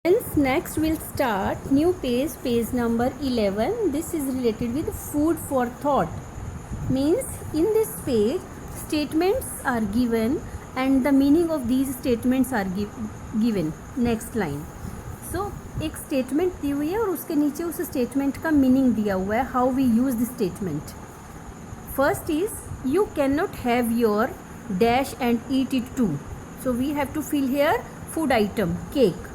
Next we'll start new page, page number 11. This is related with food for thought. Means in this page statements are given and the meaning of these statements are given. Next line. So एक statement दी हुई है और उसके नीचे उस statement का meaning दिया हुआ है, how we use this statement. First is you can not have your dash and eat it too. So we have to fill here food item cake.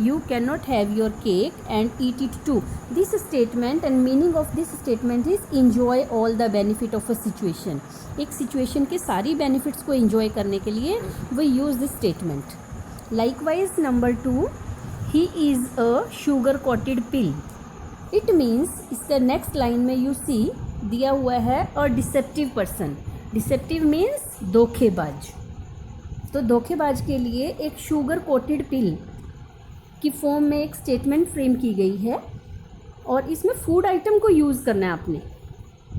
You cannot have your cake and eat it too. This statement and meaning of this statement is enjoy all the benefit of a situation. एक situation के सारी benefits को enjoy करने के लिए we use this statement. Likewise number 2, he is a sugar coated pill. It means इसके next line में you see दिया हुआ है a deceptive person. Deceptive means धोखेबाज. तो धोखेबाज के लिए एक sugar coated pill की फॉर्म में एक स्टेटमेंट फ्रेम की गई है और इसमें फूड आइटम को यूज़ करना है आपने.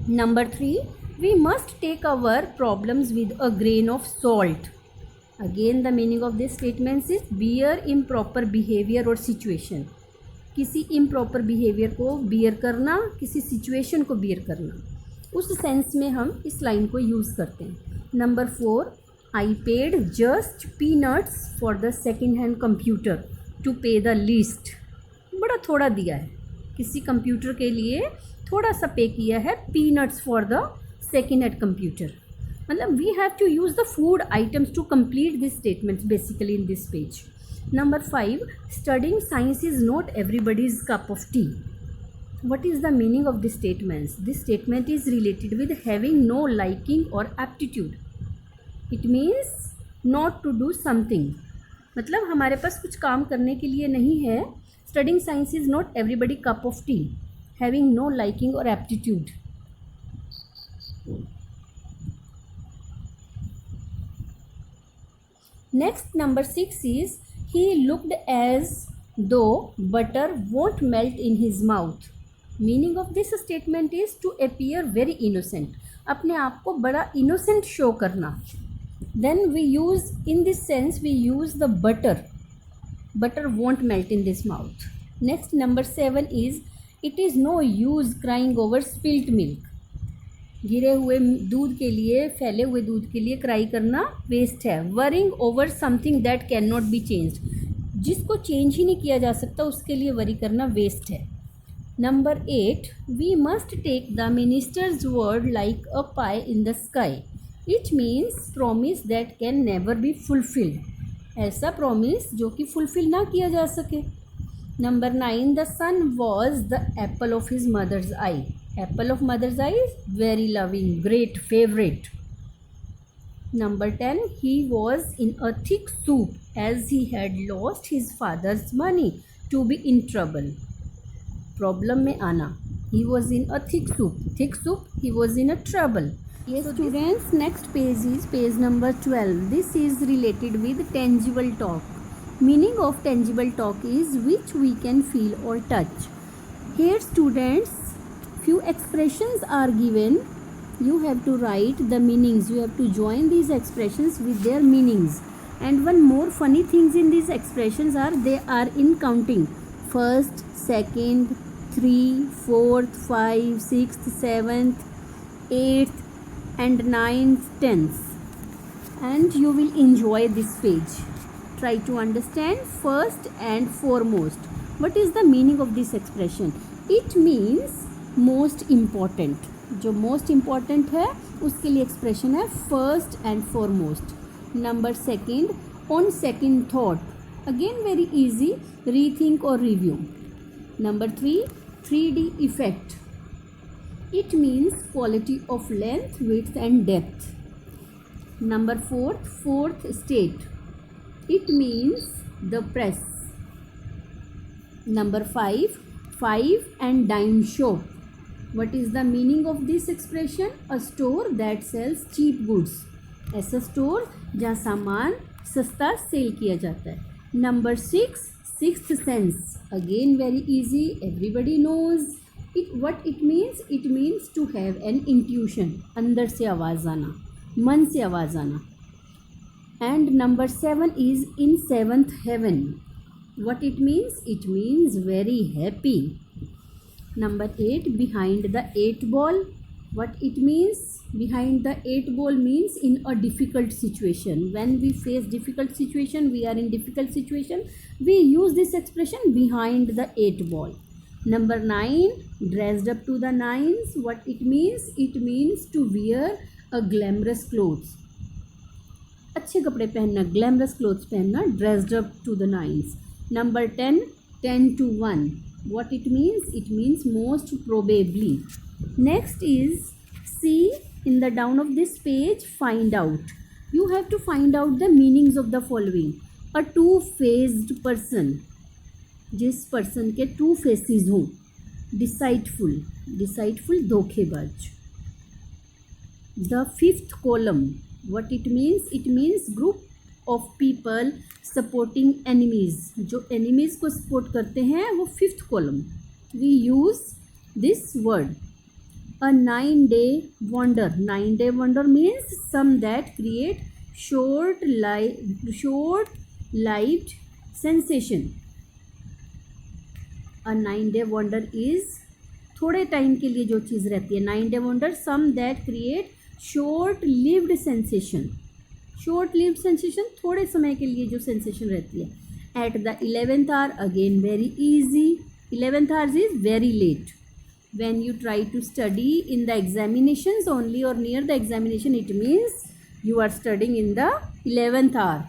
Number 3, we must take our problems with a grain of salt. Again the meaning of this statements is bear improper behaviour और सिचुएशन. किसी इम्प्रॉपर बिहेवियर को बियर करना, किसी सिचुएशन को बियर करना, उस सेंस में हम इस लाइन को यूज़ करते हैं. Number 4, I paid just peanuts for the second hand computer to pay the least. बड़ा थोड़ा दिया है, किसी कंप्यूटर के लिए थोड़ा सा पे किया है, peanuts for the second hand computer. मतलब we have to use the food items to complete this statements basically in this page. Number 5, studying science is not everybody's cup of tea. What is the meaning of this statements? This statement is related with having no liking और aptitude. It means not to do something. मतलब हमारे पास कुछ काम करने के लिए नहीं है. Studying science is not everybody cup of tea. Having no liking और aptitude. Next number 6 is he looked as though butter won't melt in his mouth. Meaning of this statement is to appear very innocent. अपने आप को बड़ा innocent show करना. Then we use, in this sense we use the butter. Butter won't melt in this mouth. Next number 7 is it is no use crying over spilt milk. गिरे हुए दूध के लिए, फैले हुए दूध के लिए क्राई करना वेस्ट है. Worrying over something that cannot be changed. जिसको चेंज ही नहीं किया जा सकता उसके लिए वरी करना वेस्ट है. Number 8, we must take the minister's word like a pie in the sky. It means promise that can never be fulfilled. ऐसा promise जो कि fulfill ना किया जा सके. Number 9, the son was the apple of his mother's eye. Apple of mother's eye is very loving, great, favorite. Number 10, he was in a thick soup as he had lost his father's money to be in trouble. Problem में आना. He was in a thick soup. Thick soup, he was in a trouble. Yes, students, next page is page number 12. This is related with tangible talk. Meaning of tangible talk is which we can feel or touch. Here students, few expressions are given. You have to write the meanings. You have to join these expressions with their meanings. And one more funny things in these expressions are they are in counting. First, second, 3, 4th, 5, 6th, 7th, 8th and 9th, 10th. And you will enjoy this page. Try to understand first and foremost. What is the meaning of this expression? It means most important. जो most important है उसके लिए expression है first and foremost. Number 2, on second thought. Again very easy, rethink or review. Number 3, 3D effect. It means quality of length, width and depth. Number 4, fourth state. It means the press. Number 5, 5 and dime shop. What is the meaning of this expression? A store that sells cheap goods. ऐसा store जहाँ सामान सस्ता cell किया जाता है. Number 6, sixth sense. Again very easy, everybody knows. What it means? It means to have an intuition. अंदर से आवाज़ आना, मन से आवाज़ आना. And number 7 is in seventh heaven. What it means? It means very happy. Number 8, behind the 8 ball. What it means? Behind the 8 ball means in a difficult situation. When we face difficult situation, we are in difficult situation, we use this expression behind the 8 ball. Number 9, dressed up to the nines. What it means? It means to wear a glamorous clothes. अच्छे कपड़े पहनना, glamorous clothes पहनना, dressed up to the nines. Number 10, 10 to 1. What it means? It means most probably. Next is, see in the down of this page, find out. You have to find out the meanings of the following. A two-faced person, जिस person के 2 faces हों. Deceitful, deceitful धोखेबाज. The 5th column. What it means? It means group of people supporting enemies. जो enemies को support करते हैं वो 5th column. We use this word. A 9-day wonder. 9-day wonder means some that create short-lived sensation. A 9-day wonder is थोड़े time के लिए जो चीज़ रहती है. 9-day wonder, some that create short-lived sensation. Short-lived sensation, थोड़े समय के लिए जो sensation रहती है. At the 11th hour, again very easy. 11th hour is very late. When you try to study in the examinations only or near the examination, it means you are studying in the 11th hour.